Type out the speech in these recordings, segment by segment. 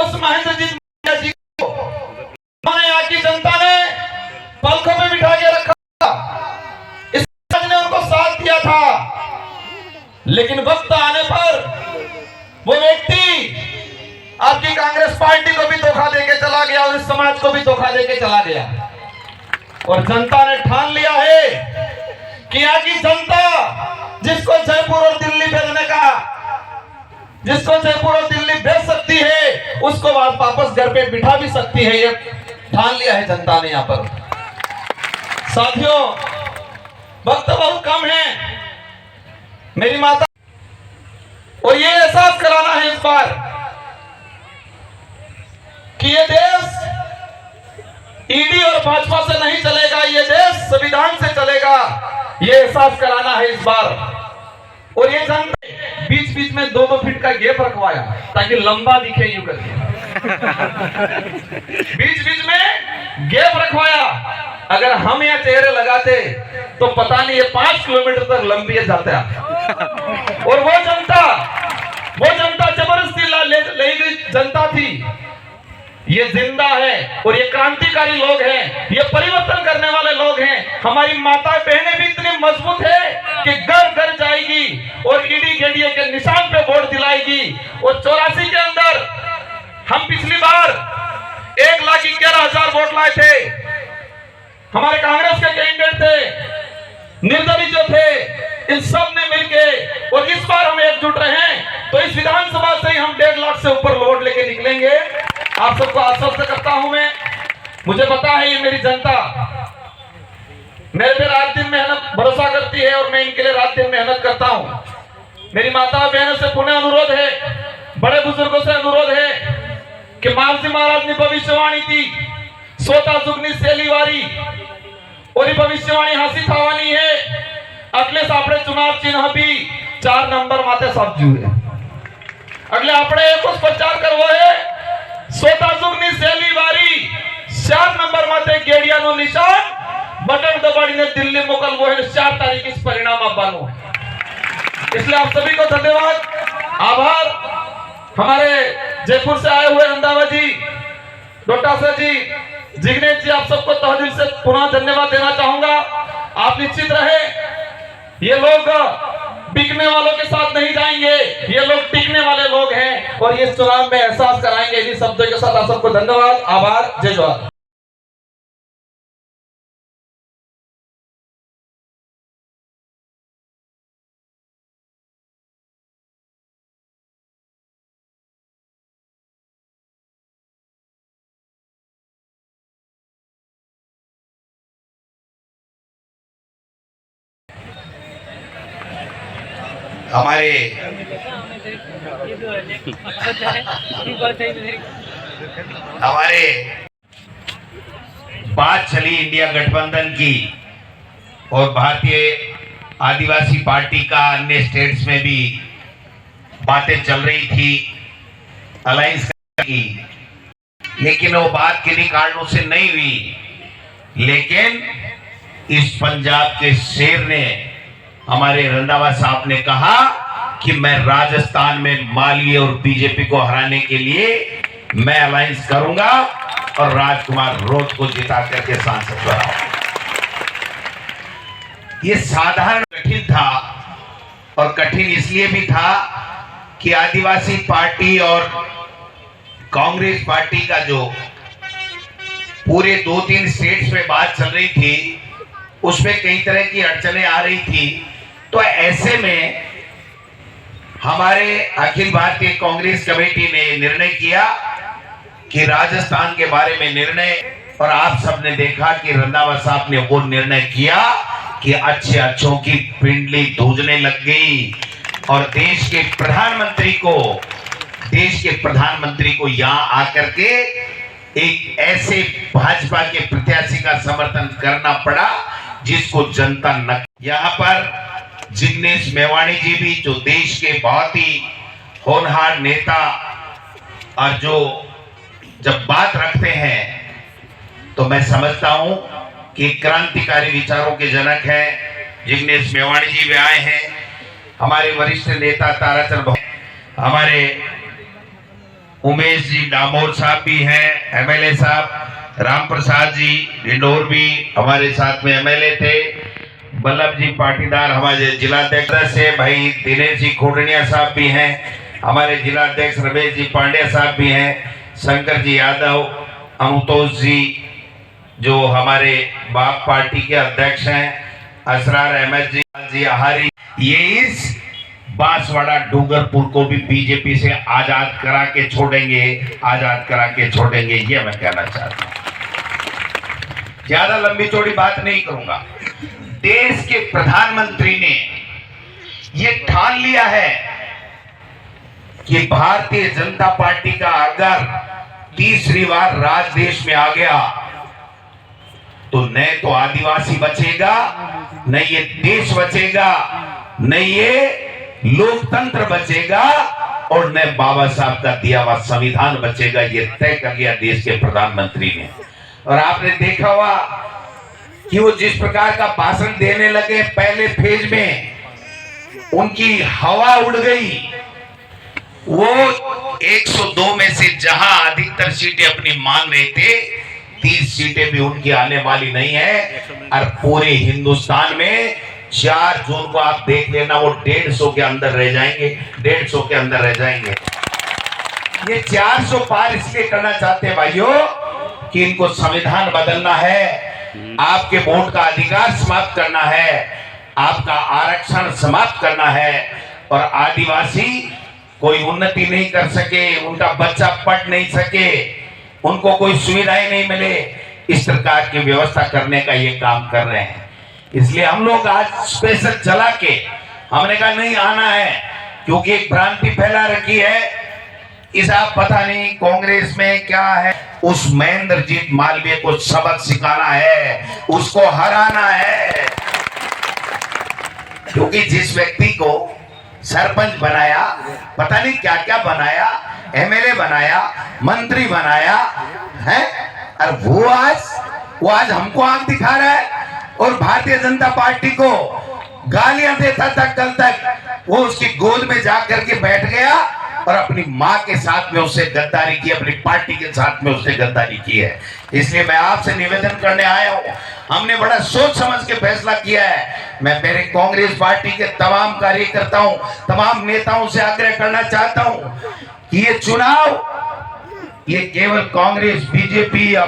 उस महेंद्रजीत मालवीय जी को यहाँ की जनता ने पलकों पे बिठा के रखा, इस ने उनको साथ दिया था। लेकिन वक्त आने पर वो व्यक्ति आपकी कांग्रेस पार्टी को भी धोखा देके चला गया और इस समाज को भी धोखा देके चला गया। और जनता ने ठान लिया है कि यहाँ की जनता जिसको जयपुर और दिल्ली भेजने का, जिसको जयपुर और दिल्ली भेज सकती है, उसको वापस घर पे बिठा भी सकती है। ये ठान लिया है जनता ने यहाँ पर। साथियों, वक्त बहुत कम है मेरी माता, और ये एहसास कराना है इस बार कि ये देश ईडी और भाजपा से नहीं चलेगा, ये देश संविधान से चलेगा। ये एहसास कराना है इस बार। और ये जनता बीच बीच में 2-2 फीट का गैप रखवाया ताकि लंबा दिखे यूं करके। बीच बीच में गैप रखवाया। अगर हम यहाँ चेहरे लगाते तो पता नहीं ये 5 किलोमीटर तक लंबी जाता। और वो जनता जबरदस्ती ले गई जनता थी। ये जिंदा है और ये क्रांतिकारी लोग हैं, ये परिवर्तन करने वाले लोग हैं। हमारी माता बहनें भी इतनी मजबूत है कि घर घर जाएगी और ईडी गेडीए के निशान पे वोट दिलाएगी। और 84 के अंदर हम पिछली बार 1,11,000 वोट लाए थे। हमारे कांग्रेस के कैंडिडेट थे, निर्दलीय जो थे, इन सब ने मिलके, और इस बार हम एकजुट रहे तो इस विधानसभा से ही हम 1.5 लाख से ऊपर वोट लेके निकलेंगे। आप सबको आश्वस्त करता हूं मैं। मुझे पता है ये मेरी जनता मेरे पे रात दिन मेहनत भरोसा करती है और मैं इनके लिए रात दिन मेहनत करता हूं। मेरी माता बहनों से पुनः अनुरोध है, बड़े बुजुर्गों से अनुरोध है कि मालजी महाराज ने भविष्यवाणी थी, सोता जुगनी सेलीवारी, और ये भविष्यवाणी हासी थावानी है। अगले सापड़े चुनाव चिन्ह भी 4 नंबर माते सब जुए। अगले आपड़े कुछ प्रचार करवो है, सोता जुगनी सेलीवारी 4 नंबर माते गेड़िया नो निशान, बटन दबाड़ी ने दिल्ली मोकल वो है 4 तारीख इस परिणाम बानो है। इसलिए आप सभी को धन्यवाद, आभार। हमारे जयपुर से आए हुए रंधावा जी, डोटासा जी, जिग्नेश जी, आप सबको तहे दिल से पुनः धन्यवाद देना चाहूंगा। आप निश्चित रहे, ये लोग बिकने वालों के साथ नहीं जाएंगे, ये लोग टिकने वाले लोग हैं और ये चुनाव में एहसास कराएंगे। इन्हीं शब्दों के साथ आप सबको धन्यवाद, आभार, जय जवाहर। हमारे बात चली इंडिया गठबंधन की और भारतीय आदिवासी पार्टी का अन्य स्टेट्स में भी बातें चल रही थी अलायंस की, लेकिन वो बात किन्हीं कारणों से नहीं हुई। लेकिन इस पंजाब के शेर ने, हमारे रंधावा साहब ने कहा कि मैं राजस्थान में मालवीय और बीजेपी को हराने के लिए मैं अलायंस करूंगा और राजकुमार रोज को जिता करके सांसद बनाऊंगा। ये साधारण कठिन था, और कठिन इसलिए भी था कि आदिवासी पार्टी और कांग्रेस पार्टी का जो पूरे 2-3 स्टेट्स में बात चल रही थी, उसमें कई तरह की अड़चनें आ रही थी। तो ऐसे में हमारे अखिल भारतीय कांग्रेस कमेटी ने निर्णय किया कि राजस्थान के बारे में निर्णय, और आप सबने देखा कि रंधावा साहब ने वो निर्णय किया कि अच्छों की पिंडली धूजने लग गई और देश के प्रधानमंत्री को यहाँ आकर के एक ऐसे भाजपा के प्रत्याशी का समर्थन करना पड़ा जिसको जनता न। यहाँ पर जिग्नेश मेवाणी जी भी, जो देश के बहुत ही होनहार नेता और जो जब बात रखते हैं तो मैं समझता हूं कि क्रांतिकारी विचारों के जनक हैं। जिग्नेश मेवाणी जी भी आए हैं, हमारे वरिष्ठ नेता ताराचंद, हमारे उमेश जी डामोर साहब भी हैं, एमएलए साहब, राम प्रसाद जी इंदौर भी हमारे साथ में एमएलए थे, बल्लभ जी पाटीदार हमारे जिलाध्यक्ष से, भाई दिनेश जी खोटनिया साहब भी हैं, हमारे जिलाध्यक्ष रमेश जी पांड्या साहब भी हैं, शंकर जी यादव, अनुतोष जी जो हमारे बाप पार्टी के अध्यक्ष हैं, असरार अहमद जी आहारी, ये इस बांसवाड़ा डूंगरपुर को भी बीजेपी से आजाद करा के छोड़ेंगे, आजाद करा के छोड़ेंगे, ये मैं कहना चाहता हूं। ज्यादा लंबी चौड़ी बात नहीं करूंगा। देश के प्रधानमंत्री ने ये ठान लिया है कि भारतीय जनता पार्टी का अगर तीसरी बार राज देश में आ गया तो न तो आदिवासी बचेगा, न ये देश बचेगा, न ये लोकतंत्र बचेगा और न बाबा साहब का दिया हुआ संविधान बचेगा। ये तय कर लिया देश के प्रधानमंत्री ने। और आपने देखा हुआ कि वो जिस प्रकार का भाषण देने लगे पहले फेज में, उनकी हवा उड़ गई। वो 102 में से जहां अधिकतर सीटें अपनी मांग रहे थे, 30 सीटें भी उनकी आने वाली नहीं है। और पूरे हिंदुस्तान में 4 जून को आप देख लेना, वो 150 के अंदर रह जाएंगे, 150 के अंदर रह जाएंगे। ये 400 पार इसलिए करना चाहते हैं भाइयों कि इनको संविधान बदलना है, आपके वोट का अधिकार समाप्त करना है, आपका आरक्षण समाप्त करना है, और आदिवासी कोई उन्नति नहीं कर सके, उनका बच्चा पढ़ नहीं सके, उनको कोई सुविधाएं नहीं मिले, इस प्रकार की व्यवस्था करने का ये काम कर रहे हैं। इसलिए हम लोग आज स्पेशल चला के हमने कहा नहीं आना है, क्योंकि एक भ्रांति फैला रखी है इस आप पता नहीं कांग्रेस में क्या है, उस महेंद्रजीत मालवीय को सबक सिखाना है, उसको हराना है। क्योंकि जिस व्यक्ति को सरपंच बनाया, पता नहीं क्या क्या बनाया, एमएलए बनाया, मंत्री बनाया है, और वो आज हमको आंख दिखा रहा है और भारतीय जनता पार्टी को गालियां देता था। कल तक वो उसकी गोद में जाकर के बैठ गया और अपनी मां के साथ में उससे गद्दारी की, अपनी पार्टी के साथ में उससे गद्दारी की है। इसलिए मैं आपसे निवेदन करने आया हूं, हमने बड़ा सोच समझ के फैसला किया है। मैं मेरे कांग्रेस पार्टी के तमाम कार्यकर्ताओं, तमाम नेताओं से आग्रह करना चाहता हूं कि ये चुनाव ये केवल कांग्रेस बीजेपी या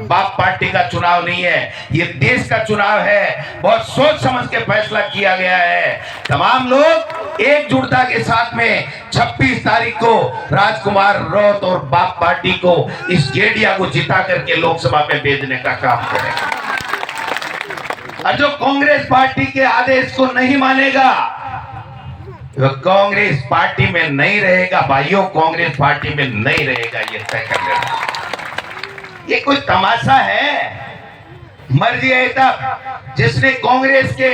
बाप पार्टी का चुनाव नहीं है, ये देश का चुनाव है। बहुत सोच समझ के फैसला किया गया है। तमाम लोग एकजुटता के साथ में 26 तारीख को राजकुमार रौत और बाप पार्टी को, इस गेडिया को जिता करके लोकसभा में भेजने का काम करें। और जो कांग्रेस पार्टी के आदेश को नहीं मानेगा वो कांग्रेस पार्टी में नहीं रहेगा भाइयों, कांग्रेस पार्टी में नहीं रहेगा, ये तय कर लेना। ये कोई तमाशा है? मर्जी है तब जिसने कांग्रेस के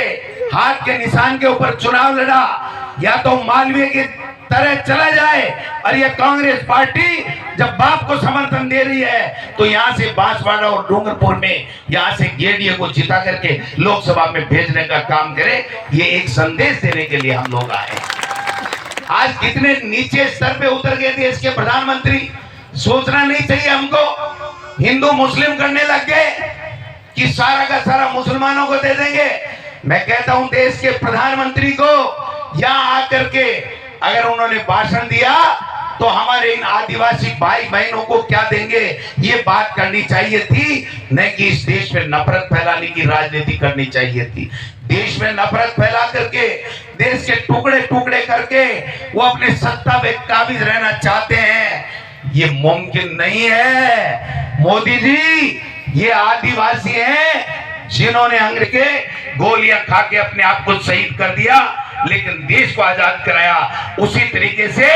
हाथ के निशान के ऊपर चुनाव लड़ा, या तो मालवीय की तरह चला जाए, और ये कांग्रेस पार्टी जब बाप को समर्थन दे रही है तो यहां से बांसवाड़ा और डूंगरपुर में यहां से गेडिया को जिता करके लोकसभा में भेजने का काम करे। ये एक संदेश देने के लिए हम लोग आए। आज कितने नीचे स्तर पे उतर गए देश के प्रधानमंत्री, सोचना नहीं चाहिए हमको? हिंदू मुस्लिम करने लग गए कि सारा का सारा मुसलमानों को दे देंगे। मैं कहता हूं देश के प्रधानमंत्री को यहां आकर के अगर उन्होंने भाषण दिया तो हमारे इन आदिवासी भाई बहनों को क्या देंगे, ये बात करनी चाहिए थी, न कि इस देश में नफरत फैलाने की राजनीति करनी चाहिए थी। देश में नफरत फैला करके, देश के टुकड़े टुकड़े करके वो अपने सत्ता में काबिज रहना चाहते हैं, ये मुमकिन नहीं है। मोदी जी ये आदिवासी हैं जिन्होंने अंग्रेज के गोलियां खा के अपने आप को शहीद कर दिया, लेकिन देश को आजाद कराया। उसी तरीके से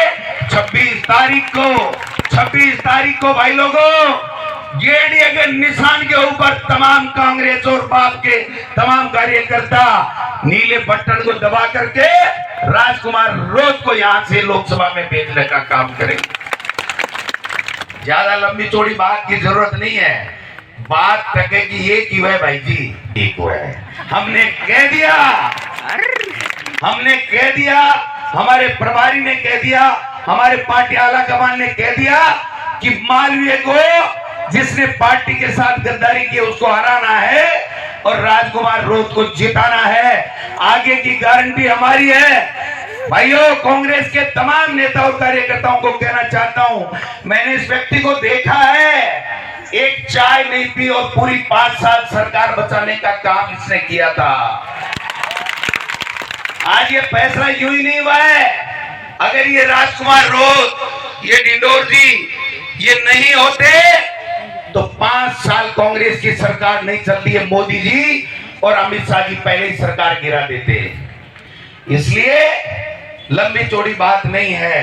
26 तारीख को भाई लोगों, गेडिया के निशान के ऊपर तमाम कांग्रेस और बाप के तमाम कार्यकर्ता नीले बटन को दबा करके राजकुमार रौत को यहां से लोकसभा में भेजने का काम करेंगे। ज्यादा लंबी चौड़ी बात की जरूरत नहीं है, बात टके की ये की वह भाई जी ठीक हुआ है। हमने कह दिया, हमारे प्रभारी ने कह दिया हमारे पार्टी आला कमान ने कह दिया कि मालवीय को जिसने पार्टी के साथ गद्दारी की उसको हराना है और राजकुमार रोत को जिताना है। आगे की गारंटी हमारी है। भाइयों, कांग्रेस के तमाम नेता और कार्यकर्ताओं को कहना चाहता हूं, मैंने इस व्यक्ति को देखा है, एक चाय नहीं पी और पूरी 5 साल सरकार बचाने का काम इसने किया था। आज ये फैसला यूं ही नहीं हुआ है। अगर ये राजकुमार रोत, ये डिंडोर जी ये नहीं होते तो 5 साल कांग्रेस की सरकार नहीं चलती है। मोदी जी और अमित शाह जी पहले ही सरकार गिरा देते। इसलिए लंबी चौड़ी बात नहीं है,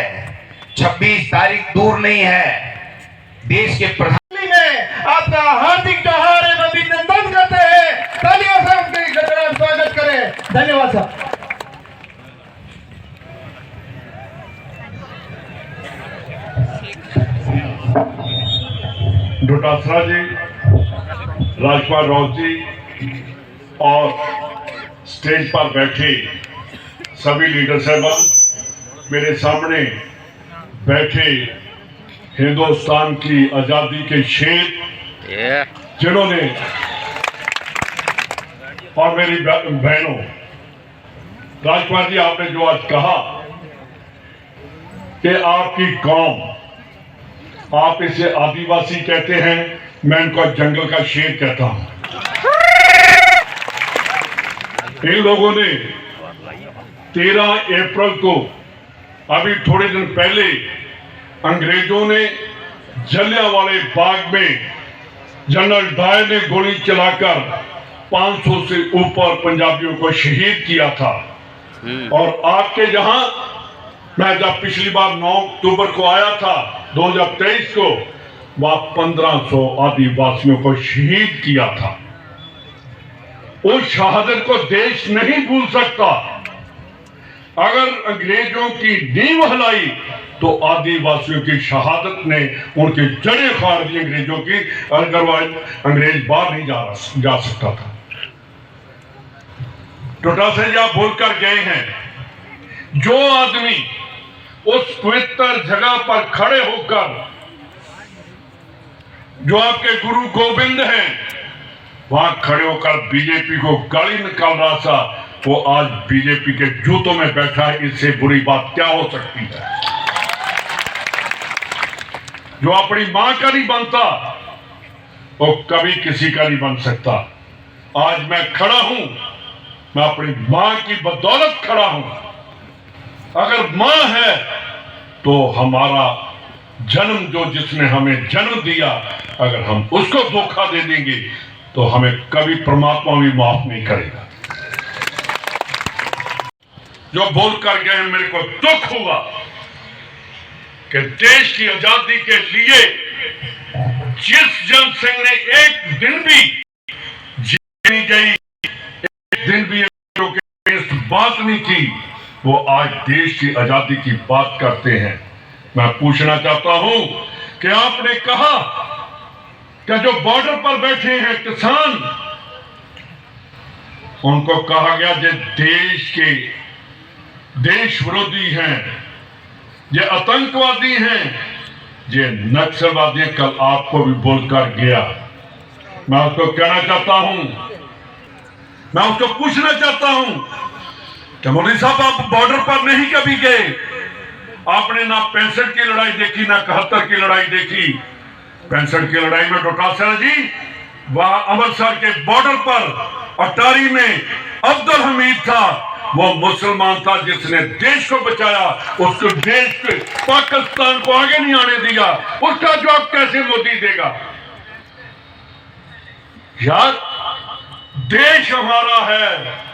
26 तारीख दूर नहीं है। देश के प्रधान में आपका हार्दिक जोहार एवं अभिनंदन करते हैं। तालियों से उनके गजरान स्वागत करें। धन्यवाद साहब। डोटासरा जी, राजकुमार राउत जी और स्टेज पर बैठे सभी लीडर साहबान, मेरे सामने बैठे हिंदुस्तान की आजादी के शेर जिन्होंने, और मेरी बहनों, राजकुमार जी आपने जो आज कहा कि आपकी कौम, आप इसे आदिवासी कहते हैं, मैं इनको जंगल का शेर कहता हूं। इन लोगों ने 13 अप्रैल को, अभी थोड़े दिन पहले, अंग्रेजों ने जलियांवाले बाग में जनरल डायर ने गोली चलाकर 500 से ऊपर पंजाबियों को शहीद किया था। और आपके यहां मैं जब पिछली बार 9 अक्टूबर को आया था 2023 को, वह 1500 आदिवासियों को शहीद किया था। उस शहादत को देश नहीं भूल सकता। अगर अंग्रेजों की नींव हिलाई तो आदिवासियों की शहादत ने उनकी जड़ें फाड़ दी अंग्रेजों की, अदरवाइज अंग्रेज बाहर नहीं जा सकता था। डोटासरा जी आप बोलकर गए हैं, जो आदमी उस पवित्र जगह पर खड़े होकर, जो आपके गुरु गोविंद हैं, वहां खड़े होकर बीजेपी को गाली निकाल रहा था, वो आज बीजेपी के जूतों में बैठा है। इससे बुरी बात क्या हो सकती है? जो अपनी मां का नहीं बनता वो कभी किसी का नहीं बन सकता। आज मैं खड़ा हूं, मैं अपनी मां की बदौलत खड़ा हूं। अगर मां है तो हमारा जन्म, जो जिसने हमें जन्म दिया, अगर हम उसको धोखा दे देंगे तो हमें कभी परमात्मा भी माफ नहीं करेगा। जो बोल कर गए, मेरे को दुख हुआ कि देश की आजादी के लिए जिस जन सिंह ने एक दिन भी जीनी गई, एक दिन भी बात नहीं की, वो आज देश की आजादी की बात करते हैं। मैं पूछना चाहता हूं कि आपने कहा कि जो बॉर्डर पर बैठे हैं किसान, उनको कहा गया जो देश के देश विरोधी हैं, ये आतंकवादी हैं, ये नक्सलवादी हैं। कल आपको भी बोलकर गया। मैं उसको कहना चाहता हूं, मैं उसको पूछना चाहता हूं कि मोदी साहब आप बॉर्डर पर नहीं कभी गए, आपने ना 65 की लड़ाई देखी, ना 71 की लड़ाई देखी। 65 की लड़ाई में डोटासरा जी वहां अमृतसर के बॉर्डर पर अटारी में अब्दुल हमीद था, वो मुसलमान था जिसने देश को बचाया, उसको देश के पाकिस्तान को आगे नहीं आने दिया। उसका जवाब कैसे मोदी देगा? यार, देश हमारा है।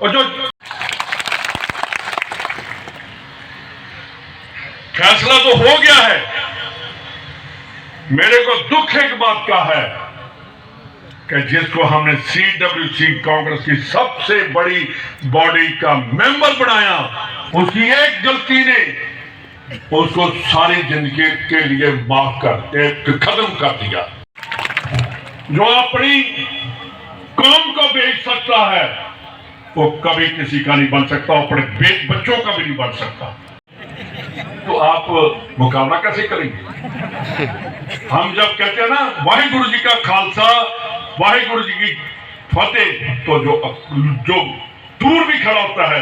और जो फैसला तो हो गया है, मेरे को दुख एक बात का है कि जिसको हमने CWC कांग्रेस की सबसे बड़ी बॉडी का मेंबर बनाया, उसकी एक गलती ने उसको सारी जिंदगी के लिए माफ कर खत्म कर दिया। जो अपनी कौम को बेच सकता है वो कभी किसी का नहीं बन सकता, अपने बच्चों का भी नहीं बन सकता। तो आप मुकाबला कैसे करेंगे? हम जब कहते हैं ना वाहिगुरु जी का खालसा वाहिगुरु जी की फतेह, तो जो दूर भी खड़ा होता है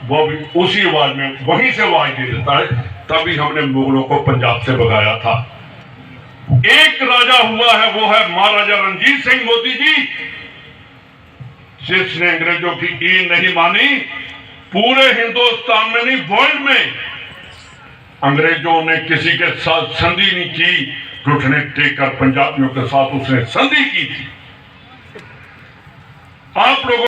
वो भी उसी आवाज में वहीं से आवाज दे देता है। तभी हमने मुगलों को पंजाब से भगाया था। एक राजा हुआ है, वो है महाराजा रणजीत सिंह मोदी जी, जिसने अंग्रेजों की ईद नहीं मानी। पूरे हिंदुस्तान में नहीं, वर्ल्ड में अंग्रेजों ने किसी के साथ संधि नहीं की, घुटने टेककर पंजाबियों के साथ उसने संधि की थी। आप लोगों